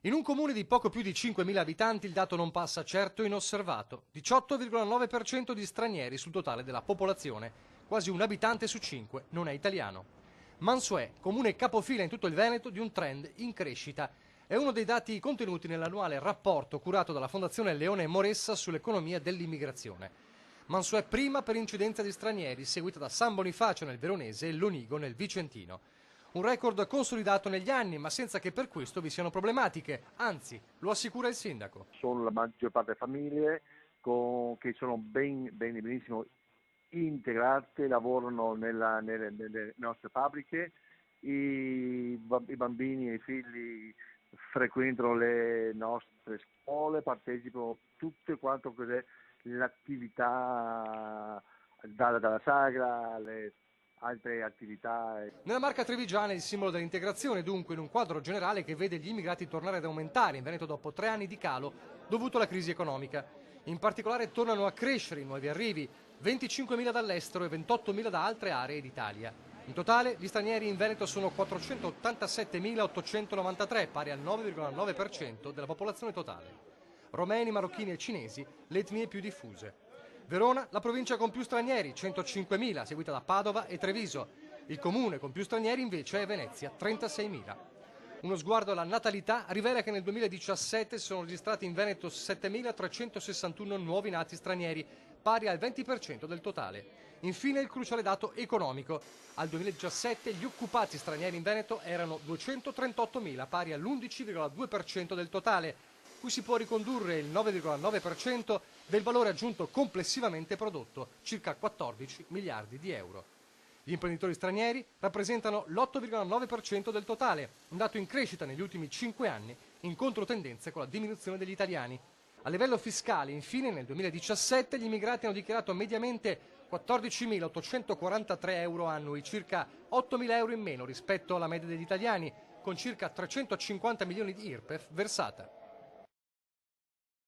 In un comune di poco più di 5.000 abitanti il dato non passa certo inosservato. 18,9% di stranieri sul totale della popolazione. Quasi un abitante su 5 non è italiano. Mansuè, comune capofila in tutto il Veneto di un trend in crescita. È uno dei dati contenuti nell'annuale rapporto curato dalla Fondazione Leone Moressa sull'economia dell'immigrazione. Mansuè prima per incidenza di stranieri, seguita da San Bonifacio nel Veronese e Lonigo nel Vicentino. Un record consolidato negli anni, ma senza che per questo vi siano problematiche, anzi, lo assicura il sindaco. Sono la maggior parte famiglie che sono benissimo integrate, lavorano nelle nostre fabbriche, i bambini e i figli frequentano le nostre scuole, partecipano tutte quanto cos'è l'attività dalla sagra alle altre attività. Nella Marca Trevigiana è il simbolo dell'integrazione, dunque, in un quadro generale che vede gli immigrati tornare ad aumentare in Veneto dopo 3 anni di calo dovuto alla crisi economica. In particolare tornano a crescere i nuovi arrivi, 25.000 dall'estero e 28.000 da altre aree d'Italia. In totale gli stranieri in Veneto sono 487.893, pari al 9,9% della popolazione totale. Romeni, marocchini e cinesi, le etnie più diffuse. Verona, la provincia con più stranieri, 105.000, seguita da Padova e Treviso. Il comune con più stranieri invece è Venezia, 36.000. Uno sguardo alla natalità rivela che nel 2017 si sono registrati in Veneto 7.361 nuovi nati stranieri, pari al 20% del totale. Infine il cruciale dato economico. Al 2017 gli occupati stranieri in Veneto erano 238.000, pari all'11,2% del totale, cui si può ricondurre il 9,9% del valore aggiunto complessivamente prodotto, circa 14 miliardi di euro. Gli imprenditori stranieri rappresentano l'8,9% del totale, un dato in crescita negli ultimi 5 anni, in controtendenza con la diminuzione degli italiani. A livello fiscale, infine, nel 2017 gli immigrati hanno dichiarato mediamente 14.843 euro annui, circa 8.000 euro in meno rispetto alla media degli italiani, con circa 350 milioni di IRPEF versata.